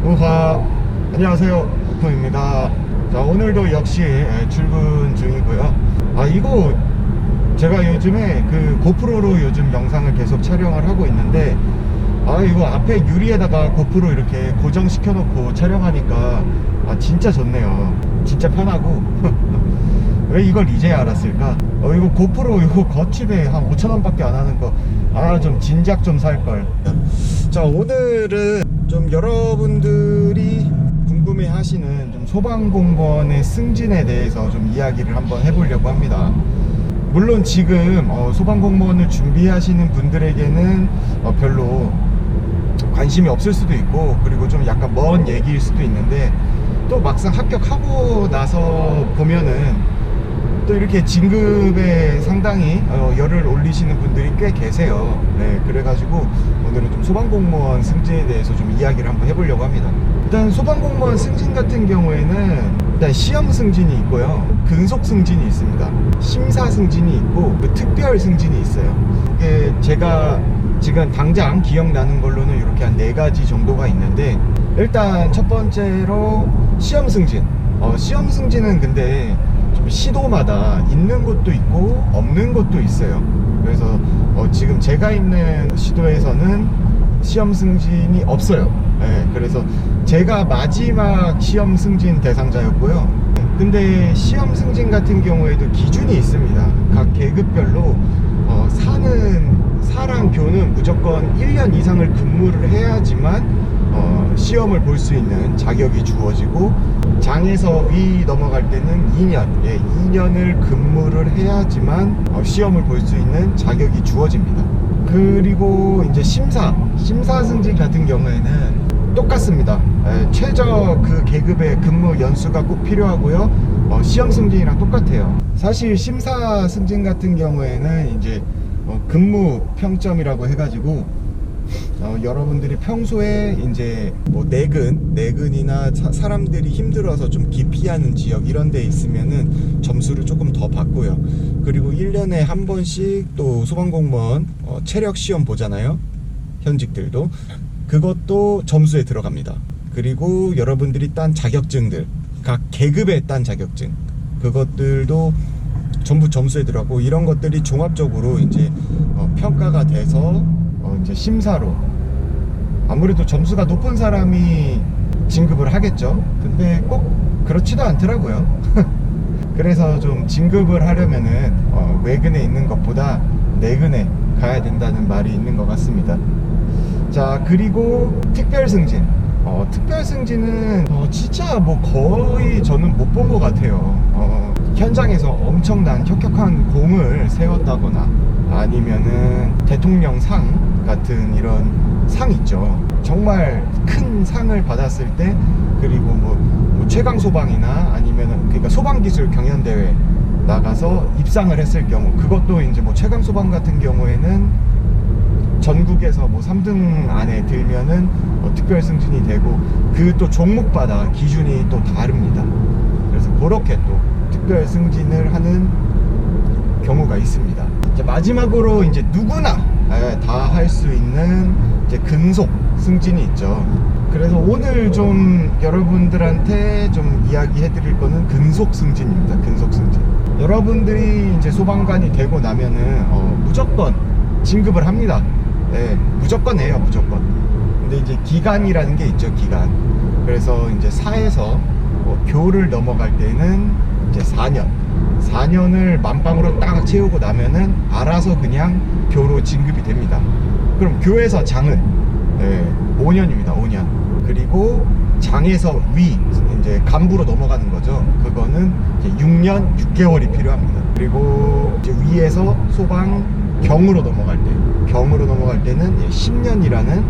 우하, 안녕하세요, 우프입니다. 자, 오늘도 역시 출근 중이고요. 이거 제가 요즘에 그 고프로로 요즘 영상을 계속 촬영을 하고 있는데, 이거 앞에 유리에다가 고프로 이렇게 고정시켜 놓고 촬영하니까 진짜 좋네요. 진짜 편하고 왜 이걸 이제 알았을까? 이거 고프로 이거 거치대 한 5,000원 밖에 안 하는 거, 좀 진작 좀 살걸. 자, 오늘은 좀 여러분들이 궁금해 하시는 좀 소방공무원의 승진에 대해서 좀 이야기를 한번 해보려고 합니다. 물론 지금 소방공무원을 준비하시는 분들에게는 별로 관심이 없을 수도 있고, 그리고 좀 약간 먼 얘기일 수도 있는데, 또 막상 합격하고 나서 보면은 또 이렇게 진급에 상당히 열을 올리시는 분들이 꽤 계세요. 네, 그래가지고 오늘은 좀 소방공무원 승진에 대해서 좀 이야기를 한번 해보려고 합니다. 일단 소방공무원 승진 같은 경우에는 일단 시험 승진이 있고요, 근속 승진이 있습니다. 심사 승진이 있고 그 특별 승진이 있어요. 이게 제가 지금 당장 기억나는 걸로는 이렇게 한 4가지 정도가 있는데, 일단 첫 번째로 시험 승진. 시험 승진은 근데 좀 시도마다 있는 곳도 있고 없는 곳도 있어요. 그래서 지금 제가 있는 시도에서는 시험 승진이 없어요. 네, 그래서 제가 마지막 시험 승진 대상자였고요. 근데 시험 승진 같은 경우에도 기준이 있습니다. 각 계급별로 사랑 교는 무조건 1년 이상을 근무를 해야지만 시험을 볼 수 있는 자격이 주어지고, 장에서 위 넘어갈 때는 2년, 2년을 근무를 해야지만 시험을 볼 수 있는 자격이 주어집니다. 그리고 이제 심사 승진 같은 경우에는 똑같습니다. 최저 그 계급의 근무 연수가 꼭 필요하고요. 시험 승진이랑 똑같아요. 사실 심사 승진 같은 경우에는 이제 근무 평점이라고 해가지고 여러분들이 평소에 이제 뭐 내근이나 사람들이 힘들어서 좀 기피하는 지역 이런 데 있으면은 점수를 조금 더 받고요. 그리고 1년에 한 번씩 또 소방공무원 체력 시험 보잖아요, 현직들도. 그것도 점수에 들어갑니다. 그리고 여러분들이 딴 자격증들, 각 계급에 딴 자격증, 그것들도 전부 점수에 들어가고, 이런 것들이 종합적으로 이제 평가가 돼서 이제 심사로, 아무래도 점수가 높은 사람이 진급을 하겠죠. 근데 꼭 그렇지도 않더라고요. 그래서 좀 진급을 하려면은 외근에 있는 것보다 내근에 가야 된다는 말이 있는 것 같습니다. 자, 그리고 특별 승진. 특별 승진은 진짜 뭐 거의 저는 못 본 것 같아요. 현장에서 엄청난 혁혁한 공을 세웠다거나, 아니면은 대통령상 같은 이런 상 있죠. 정말 큰 상을 받았을 때, 그리고 뭐 최강 소방이나 아니면은 그러니까 소방기술 경연대회 나가서 입상을 했을 경우, 그것도 이제 뭐 최강 소방 같은 경우에는 전국에서 뭐 3등 안에 들면은 특별 승진이 되고, 그 또 종목마다 기준이 또 다릅니다. 그래서 그렇게 또 특별 승진을 하는 경우가 있습니다. 이제 마지막으로 이제 누구나 다 할 수 있는 이제 근속 승진이 있죠. 그래서 오늘 좀 여러분들한테 좀 이야기해 드릴 거는 근속 승진입니다. 근속 승진. 여러분들이 이제 소방관이 되고 나면은 무조건 진급을 합니다. 네, 무조건 해요, 무조건. 근데 이제 기간이라는 게 있죠, 기간. 그래서 이제 4에서 교를 넘어갈 때는 이제 4년을 만빵으로 딱 채우고 나면은 알아서 그냥 교로 진급이 됩니다. 그럼 교에서 장은 5년입니다, 5년. 그리고 장에서 위, 이제 간부로 넘어가는 거죠. 그거는 이제 6년 6개월이 필요합니다. 그리고 이제 위에서 소방경으로 넘어갈 때는 10년이라는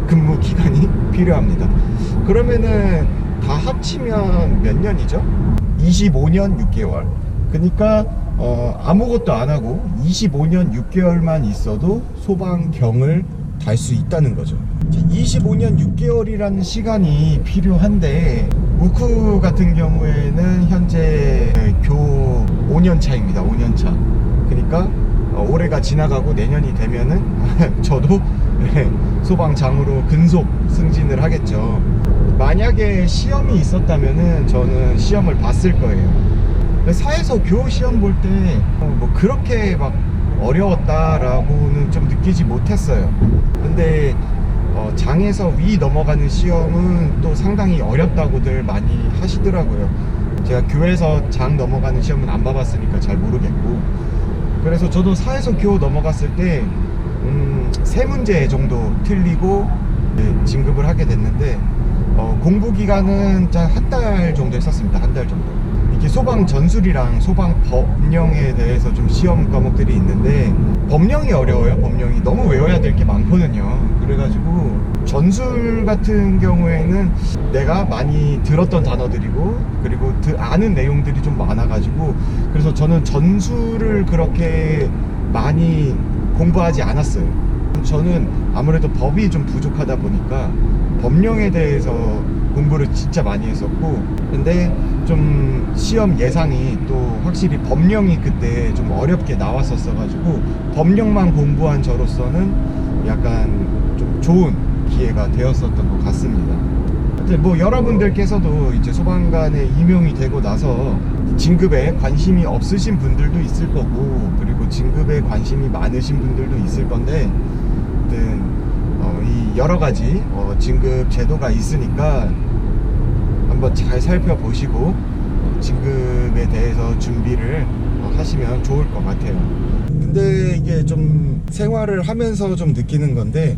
근무 기간이 필요합니다. 그러면은 다 합치면 몇 년이죠? 25년 6개월. 그러니까 아무것도 안 하고 25년 6개월만 있어도 소방경을 달 수 있다는 거죠. 25년 6개월이라는 시간이 필요한데, 우크 같은 경우에는 현재 교 5년 차입니다. 5년 차. 그러니까 올해가 지나가고 내년이 되면은 저도 소방장으로 근속 승진을 하겠죠. 만약에 시험이 있었다면은 저는 시험을 봤을 거예요. 사에서 교 시험 볼 때 뭐 그렇게 막 어려웠다라고는 좀 느끼지 못했어요. 근데 장에서 위 넘어가는 시험은 또 상당히 어렵다고들 많이 하시더라고요. 제가 교에서 장 넘어가는 시험은 안 봐봤으니까 잘 모르겠고, 그래서 저도 사에서 교 넘어갔을 때 3문제 정도 틀리고 진급을 하게 됐는데, 공부 기간은 한 달 정도 했었습니다. 한 달 정도. 이렇게 소방 전술이랑 소방 법령에 대해서 좀 시험 과목들이 있는데, 법령이 어려워요. 법령이 너무 외워야 될 게 많거든요. 그래가지고 전술 같은 경우에는 내가 많이 들었던 단어들이고, 그리고 아는 내용들이 좀 많아가지고, 그래서 저는 전술을 그렇게 많이 공부하지 않았어요. 저는 아무래도 법이 좀 부족하다 보니까 법령에 대해서 공부를 진짜 많이 했었고, 근데 좀 시험 예상이 또 확실히 법령이 그때 좀 어렵게 나왔었어 가지고 법령만 공부한 저로서는 약간 좀 좋은 기회가 되었었던 것 같습니다. 근데 뭐 여러분들께서도 이제 소방관에 임용이 되고 나서 진급에 관심이 없으신 분들도 있을 거고, 그리고 진급에 관심이 많으신 분들도 있을 건데, 이 여러 가지 진급 제도가 있으니까 한번 잘 살펴보시고 진급에 대해서 준비를 하시면 좋을 것 같아요. 근데 이게 좀 생활을 하면서 좀 느끼는 건데,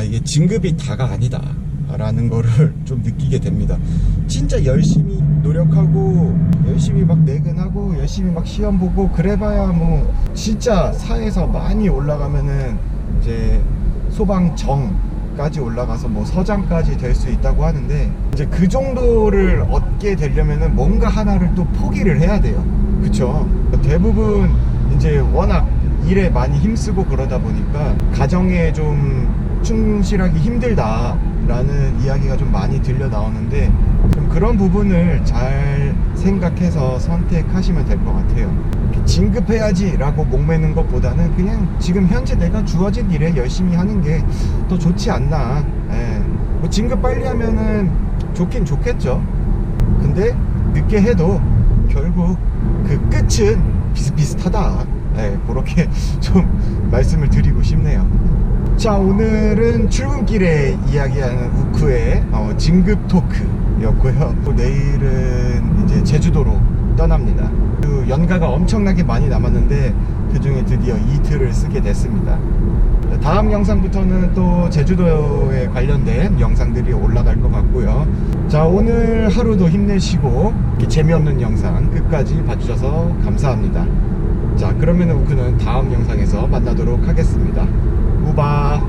이게 진급이 다가 아니다 라는 거를 좀 느끼게 됩니다. 진짜 열심히 노력하고 열심히 막 내근하고 열심히 막 시험 보고 그래봐야 뭐 진짜 사에서 많이 올라가면은 이제 소방정까지 올라가서 뭐 서장까지 될 수 있다고 하는데, 이제 그 정도를 얻게 되려면은 뭔가 하나를 또 포기를 해야 돼요. 그쵸? 대부분 이제 워낙 일에 많이 힘쓰고 그러다 보니까 가정에 좀 충실하기 힘들다라는 이야기가 좀 많이 들려 나오는데, 좀 그런 부분을 잘 생각해서 선택하시면 될 것 같아요. 진급해야지 라고 목매는 것보다는 그냥 지금 현재 내가 주어진 일에 열심히 하는 게 더 좋지 않나. 뭐 진급 빨리 하면은 좋긴 좋겠죠. 근데 늦게 해도 결국 그 끝은 비슷비슷하다. 그렇게 좀 말씀을 드리고 싶네요. 자, 오늘은 출근길에 이야기하는 우쿠의 진급 토크였고요. 내일은 이제 제주도로 떠납니다. 그 연가가 엄청나게 많이 남았는데 그 중에 드디어 이틀을 쓰게 됐습니다. 다음 영상부터는 또 제주도에 관련된 영상들이 올라갈 것 같고요. 자, 오늘 하루도 힘내시고 이렇게 재미없는 영상 끝까지 봐주셔서 감사합니다. 자, 그러면 우크는 다음 영상에서 만나도록 하겠습니다. 우바.